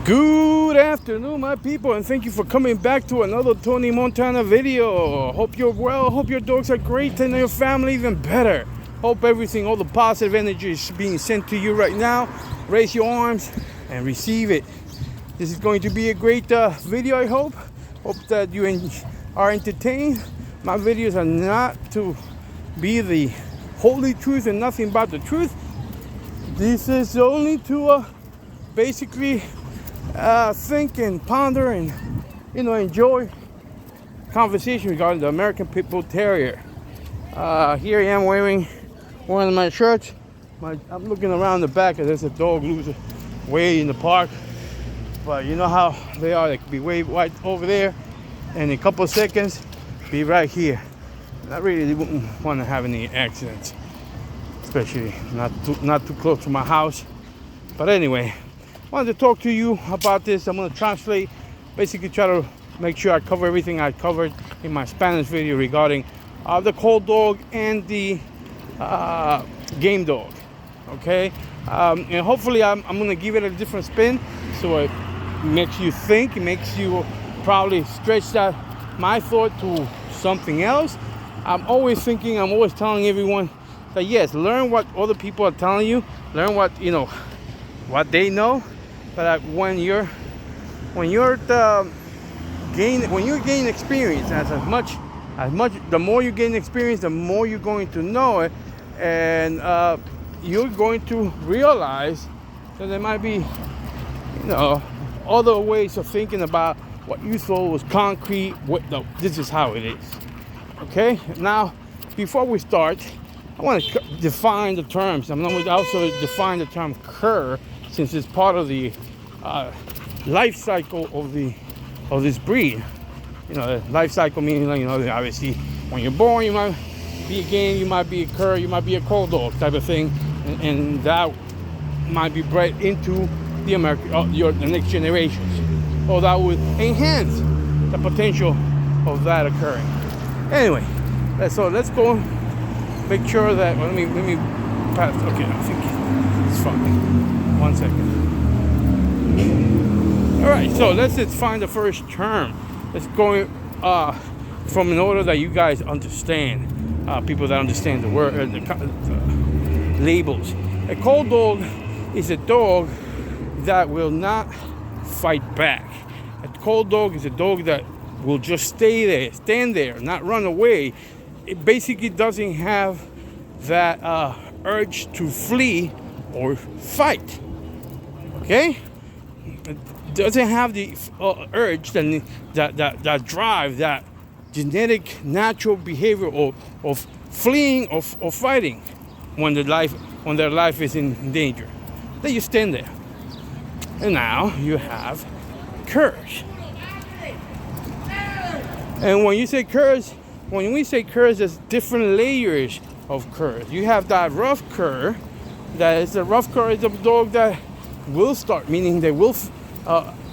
Good afternoon, my people, and thank you for coming back to another Tony Montana video. Hope you're well, hope your dogs are great, and your family even better. Hope everything, all the positive energy is being sent to you right now. Raise your arms and receive it. This is going to be a great video, I hope. Hope that you are entertained. My videos are not to be the holy truth and nothing but the truth. This is only to basically think and ponder and enjoy conversation regarding the American Pit Bull Terrier. Here I am wearing one of my shirts. I'm looking around the back and there's a dog loose way in the park, but you know how they are. They could be way right over there and in a couple of seconds be right here. I really wouldn't want to have any accidents, especially not too close to my house. But anyway, I wanted to talk to you about this. I'm going to translate, basically try to make sure I cover everything I covered in my Spanish video regarding the cold dog and the game dog. Okay, and hopefully I'm going to give it a different spin, so it makes you think. It makes you probably stretch that my thought to something else. I'm always thinking. I'm always telling everyone that yes, learn what other people are telling you. Learn what what they know. But when you gain experience, as much the more you gain experience, the more you're going to know it, and you're going to realize that there might be other ways of thinking about what you thought was concrete. This is how it is. Okay. Now, before we start, I want to define the terms. I'm going to also define the term cur, since it's part of the life cycle of this breed. Life cycle meaning, obviously when you're born, you might be a game, you might be a cur, you might be a cold dog type of thing, and that might be bred into the the next generations, or that would enhance the potential of that occurring. Anyway, let's go make sure that let me pass. Okay, I think it's fine. 1 second. All right, so let's find the first term. Let's go from an order that you guys understand. People that understand the word, the labels. A cold dog is a dog that will not fight back. A cold dog is a dog that will just stand there, not run away. It basically doesn't have that urge to flee or fight. Okay? It doesn't have the urge, that drive, that genetic natural behavior of fleeing or fighting when their life is in danger. Then you stand there. And now you have curs. And when we say curs, there's different layers of curs. You have that rough cur. The rough cur is a dog that will start, meaning they will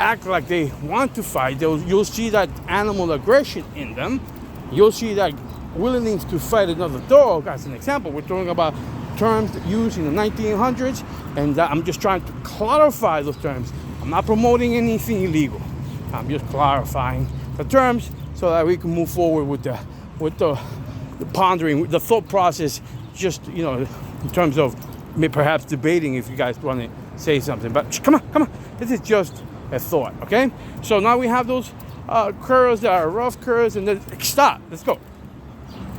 act like they want to fight. You'll see that animal aggression in them. You'll see that willingness to fight another dog. As an example, we're talking about terms used in the 1900s, and I'm just trying to clarify those terms. I'm not promoting anything illegal. I'm just clarifying the terms so that we can move forward with the pondering, the thought process. Just in terms of perhaps debating if you guys want to say something. But come on. This is just a thought, okay? So now we have those curs that are rough curs, and then stop. Let's go.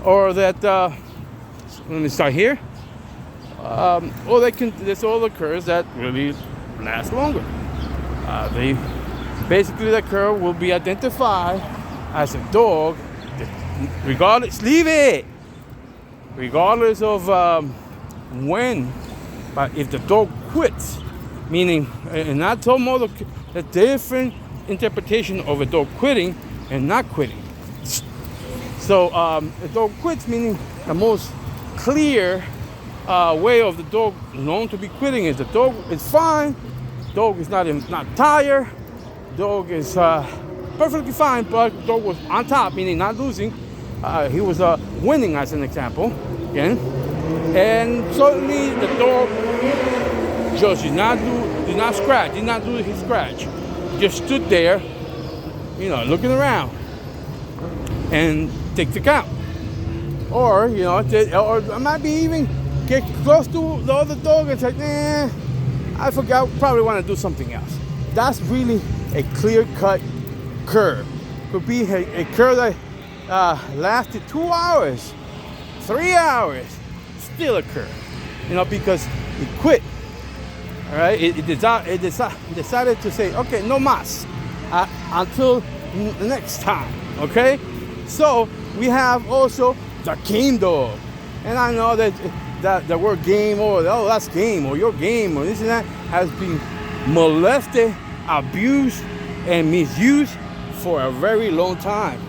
Or that. Let me start here. Or there's all the curs that really last longer. The cur will be identified as a dog, regardless of when. But if the dog quits, meaning, and I told more the different interpretation of a dog quitting and not quitting. So the dog quits, meaning the most clear way of the dog known to be quitting is the dog is fine, dog is not tired, dog is perfectly fine, but the dog was on top, meaning not losing. He was winning, as an example, again. And suddenly the dog just did not scratch, did not do his scratch. just stood there, looking around and take the count. Or, or I might be even get close to the other dog and say, I forgot, probably want to do something else. That's really a clear-cut cur. Could be a cur that lasted 2 hours, 3 hours, still a cur. Because it quit. All right, it decided to say, okay, no mas, until next time. Okay, so we have also the game dog, and I know that the word game, or that's game, or your game, or this and that, has been molested, abused, and misused for a very long time.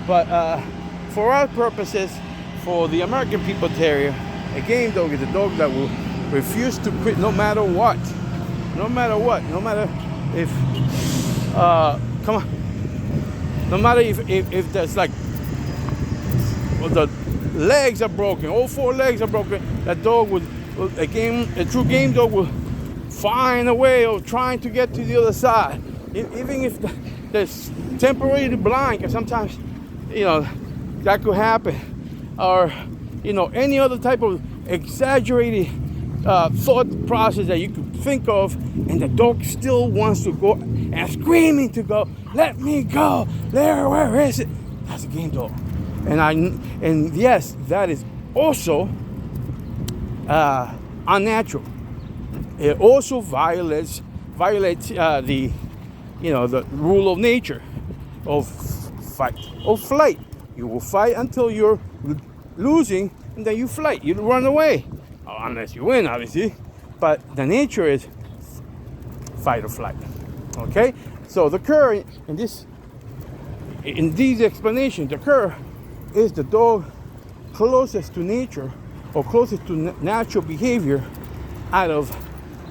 But for our purposes, for the American People Terrier, a game dog is a dog that will refuse to quit no matter what. No matter what. No matter if, no matter if there's like, the legs are broken, all 4 legs are broken, that dog a true game dog will find a way of trying to get to the other side. Even if there's temporarily blind, because sometimes, that could happen. Or, any other type of exaggerated thought process that you could think of, and the dog still wants to go and screaming to go, let me go, where is it? That's a game dog. And yes, that is also unnatural. It also violates the rule of nature of fight or flight. You will fight until you're losing, and then you flight. You run away, unless you win, obviously. But the nature is fight or flight. Okay, so the cur in these explanations, the cur is the dog closest to nature or closest to natural behavior out of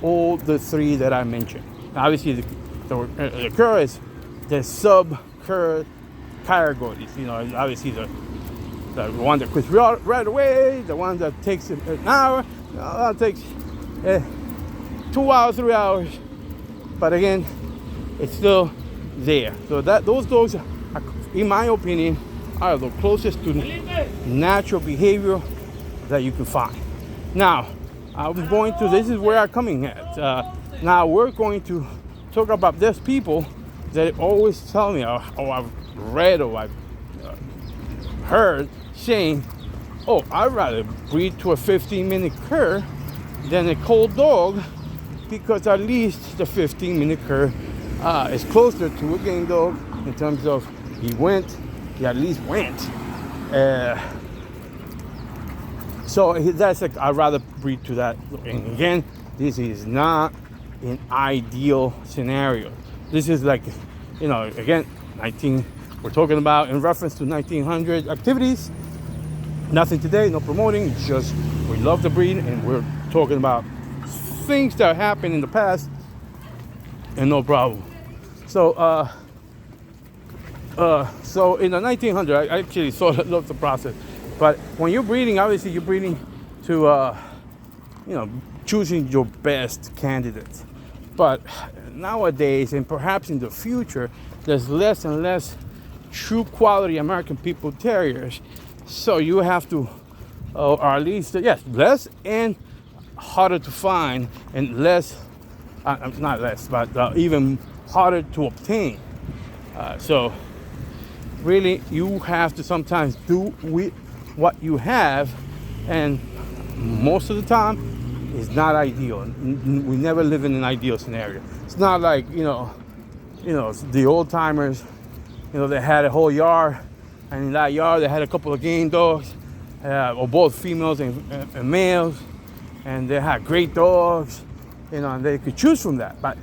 all the 3 that I mentioned. Obviously, the cur is the sub-cur categories. Obviously the one that quits right away, the one that takes an hour, that takes 2 hours, 3 hours. But again, it's still there. So those dogs, in my opinion, are the closest to natural behavior that you can find. Now, this is where I'm coming at. Now we're going to talk about these people that always tell me, or I've read, or I've heard saying, I'd rather breed to a 15-minute cur than a cold dog, because at least the 15-minute cur is closer to a game dog in terms of he at least went. So that's like, I'd rather breed to that. And again, this is not an ideal scenario. This is like, again, we're talking about in reference to 1900 activities. Nothing today, no promoting. It's just we love the breed, and we're talking about things that happened in the past, and no problem. So in the 1900s, I actually sort of love the process. But when you're breeding, obviously you're breeding to, choosing your best candidates. But nowadays, and perhaps in the future, there's less and less true quality American People Terriers. So you have to, or at least, less and harder to find, and less, not less, but even harder to obtain. So really, you have to sometimes do with what you have, and most of the time, it's not ideal. We never live in an ideal scenario. It's not like the old timers. They had a whole yard, and in that yard they had a couple of game dogs, or both females and males, and they had great dogs, and they could choose from that. But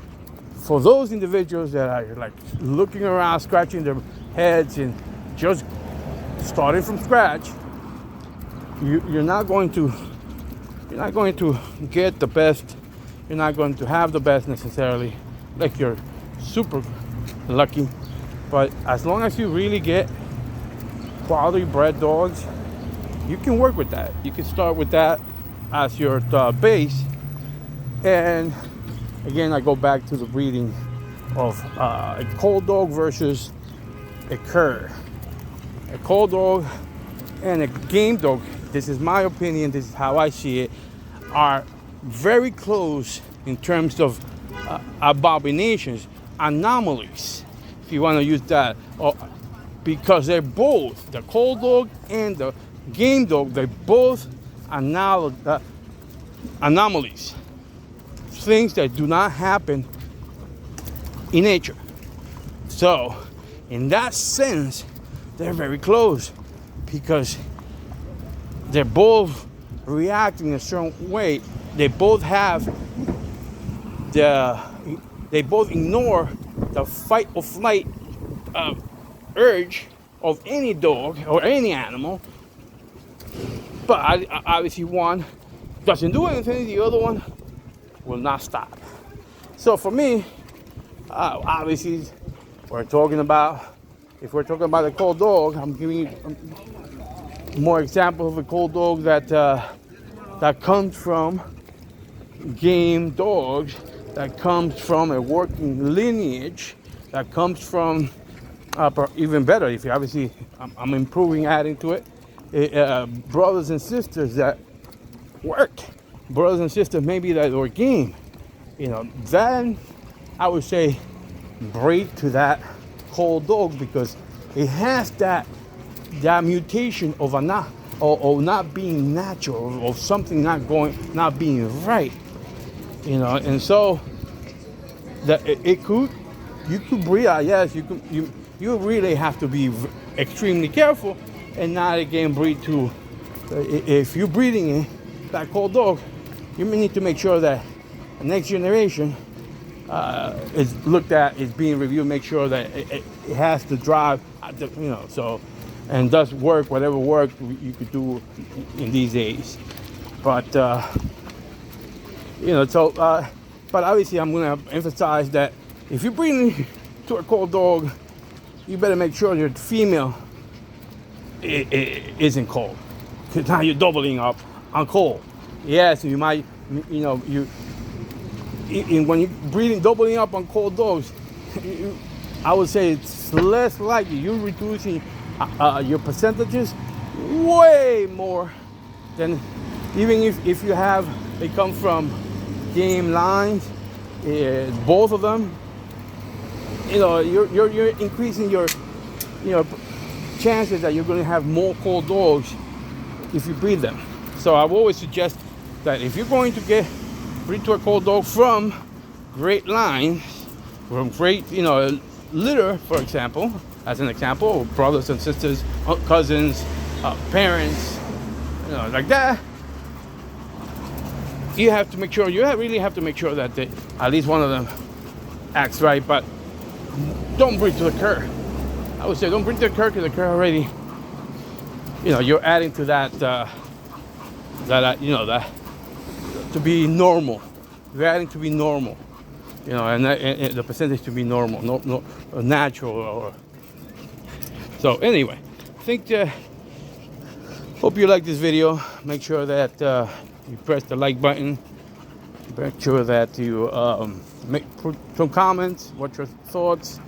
for those individuals that are like looking around, scratching their heads, and just starting from scratch, you're not going to get the best. You're not going to have the best necessarily, like you're super lucky. But as long as you really get quality bred dogs, you can work with that. You can start with that as your base. And again, I go back to the breeding of a cold dog versus a cur. A cold dog and a game dog, this is my opinion, this is how I see it, are very close in terms of abominations, anomalies, if you want to use that, because they're both, the cold dog and the game dog, they're both anomalies, things that do not happen in nature. So, in that sense, they're very close because they're both reacting a certain way. They both ignore the fight or flight urge of any dog or any animal. But obviously one doesn't do anything, the other one will not stop. So for me, obviously, if we're talking about a cold dog, I'm giving you more examples of a cold dog that comes from game dogs, that comes from a working lineage, that comes from even better. If you obviously, I'm improving, adding to it, brothers and sisters that worked, brothers and sisters maybe that were game. Then I would say breed to that cold dog because it has that mutation of not being natural, of something not being right, and so that you could breed. Yes, you really have to be extremely careful and not again breed to. If you're breeding that cold dog, you may need to make sure that the next generation is looked at, is being reviewed, make sure that it has to drive, so, and does work, whatever work you could do in these days. But, but obviously I'm going to emphasize that if you're breeding to a cold dog, you better make sure your female isn't cold. Because now you're doubling up on cold. Yes, you might, when you're breeding, doubling up on cold dogs, I would say it's less likely. You're reducing your percentages way more than even if you have, they come from game lines, both of them, you're increasing your, chances that you're going to have more cold dogs if you breed them. So I always suggest that if you're going to breed to a cold dog from great lines, from great, litter, for example, as an example, brothers and sisters, cousins, parents, like that, you have to make sure, really have to make sure that at least one of them acts right. But don't breed to the cur. I would say don't breed to the cur, because the cur already, you're adding to that, that to be normal. You're adding to be normal, and the percentage to be normal, no natural. Or so anyway, I think hope you like this video. Make sure that you press the like button. Make sure that you put some comments. What your thoughts?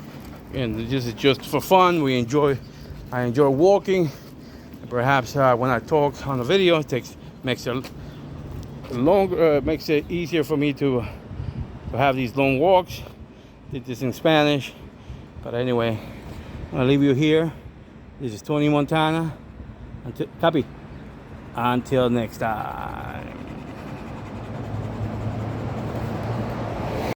And this is just for fun. I enjoy walking. Perhaps when I talk on a video, makes it easier for me to have these long walks. Did this in Spanish, but anyway, I'll leave you here. This is Tony Montana. Until next time.